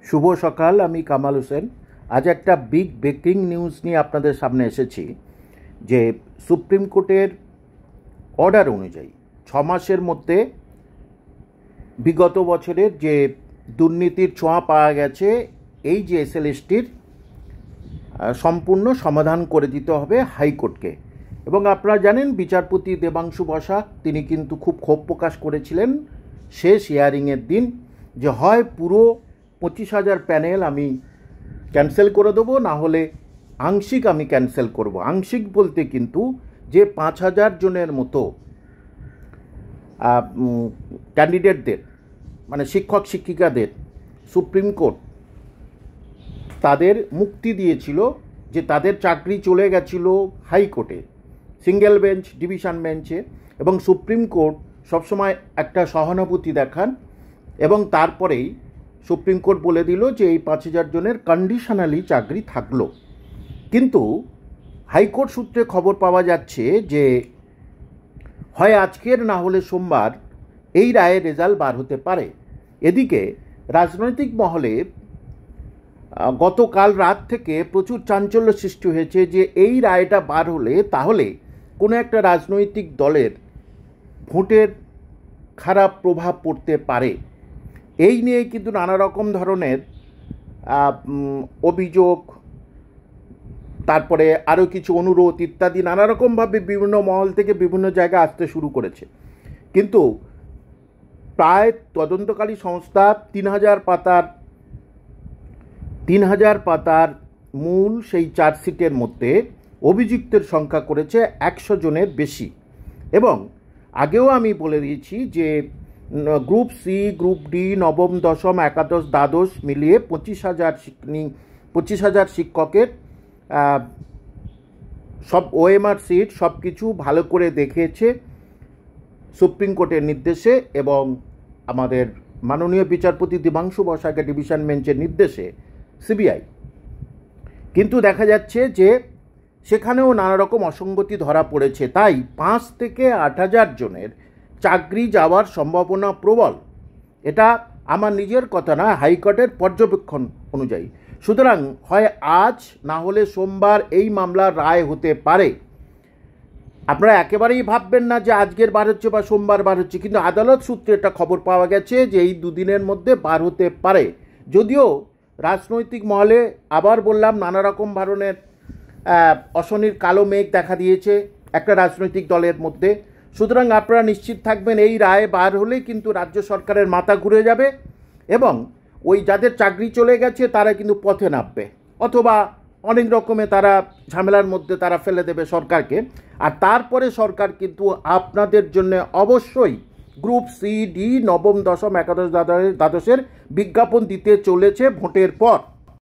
শুভ সকাল। আমি কামাল হোসেন। আজ একটা বিগ ব্রেকিং নিউজ নিয়ে আপনাদের সামনে এসেছি যে সুপ্রিম কোর্টের অর্ডার অনুযায়ী 6 মাসের মধ্যে বিগত বছরের যে দুর্নীতির ছোঁয়া পাওয়া গেছে এই যে এসএলএসটির সম্পূর্ণ সমাধান করে দিতে হবে হাইকোর্টকে। এবং আপনারা জানেন বিচারপতি দেবাংশু বসাক তিনি কিন্তু খুব ক্ষোভ প্রকাশ করেছিলেন শেষ হিয়ারিংয়ের দিন যে হয় পুরো 25,000 প্যানেল আমি ক্যান্সেল করে দেবো, না হলে আংশিক আমি ক্যান্সেল করব। আংশিক বলতে কিন্তু যে 5,000 জনের মতো ক্যান্ডিডেটদের মানে শিক্ষক শিক্ষিকাদের সুপ্রিম কোর্ট তাদের মুক্তি দিয়েছিল যে তাদের চাকরি চলে গেছিল হাইকোর্টে, সিঙ্গেল বেঞ্চ, ডিভিশন বেঞ্চে, এবং সুপ্রিম কোর্ট সবসময় একটা সহানুভূতি দেখান এবং তারপরেই সুপ্রিম কোর্ট বলে দিল যে এই 5,000 জনের কন্ডিশনালি চাকরি থাকলো। কিন্তু হাইকোর্ট সূত্রে খবর পাওয়া যাচ্ছে যে হয় আজকের না হলে সোমবার এই রায়ের রেজাল্ট বার হতে পারে। এদিকে রাজনৈতিক মহলে গতকাল রাত থেকে প্রচুর চাঞ্চল্য সৃষ্টি হয়েছে যে এই রায়টা বার হলে তাহলে কোনো একটা রাজনৈতিক দলের ভোটের খারাপ প্রভাব পড়তে পারে। এই নিয়ে কিন্তু নানা রকম ধরনের অভিযোগ, তারপরে আরও কিছু অনুরোধ ইত্যাদি নানা রকমভাবে বিভিন্ন মহল থেকে বিভিন্ন জায়গায় আসতে শুরু করেছে। কিন্তু প্রায় তদন্তকারী সংস্থা 3,000 পাতার মূল সেই চার্জশিটের মধ্যে অভিযুক্তের সংখ্যা করেছে 100 জনের বেশি। এবং আগেও আমি বলে দিয়েছি যে গ্রুপ সি, গ্রুপ ডি, নবম, দশম, একাদশ, দ্বাদশ মিলিয়ে 25,000 শিক্ষকের সব ওএমআর সিট সব কিছু ভালো করে দেখেছে সুপ্রিম কোর্টের নির্দেশে এবং আমাদের মাননীয় বিচারপতি দেবাংশু বসাকের ডিভিশন বেঞ্চের নির্দেশে সিবিআই। কিন্তু দেখা যাচ্ছে যে সেখানেও নানা রকম অসঙ্গতি ধরা পড়েছে। তাই 5 থেকে 8,000 জনের চাকরি যাওয়ার সম্ভাবনা প্রবল। এটা আমার নিজের কথা না, হাইকোর্টের পর্যবেক্ষণ অনুযায়ী। সুতরাং হয় আজ না হলে সোমবার এই মামলার রায় হতে পারে। আপনারা একেবারেই ভাববেন না যে আজকের বার হচ্ছে বা সোমবার বার হচ্ছে, কিন্তু আদালত সূত্রে একটা খবর পাওয়া গেছে যে এই দুদিনের মধ্যে বার হতে পারে। যদিও রাজনৈতিক মহলে আবার বললাম নানা রকম ধরনের অশনির কালো মেঘ দেখা দিয়েছে একটা রাজনৈতিক দলের মধ্যে। সুতরাং আপনারা নিশ্চিত থাকবেন এই রায় বার হলে কিন্তু রাজ্য সরকারের মাথা ঘুরে যাবে এবং ওই যাদের চাকরি চলে গেছে তারা কিন্তু পথে নামবে, অথবা অনেক রকমে তারা ঝামেলার মধ্যে তারা ফেলে দেবে সরকারকে। আর তারপরে সরকার কিন্তু আপনাদের জন্য অবশ্যই গ্রুপ সি, ডি, নবম, দশম, একাদশ, দ্বাদশের বিজ্ঞাপন দিতে চলেছে ভোটের পর।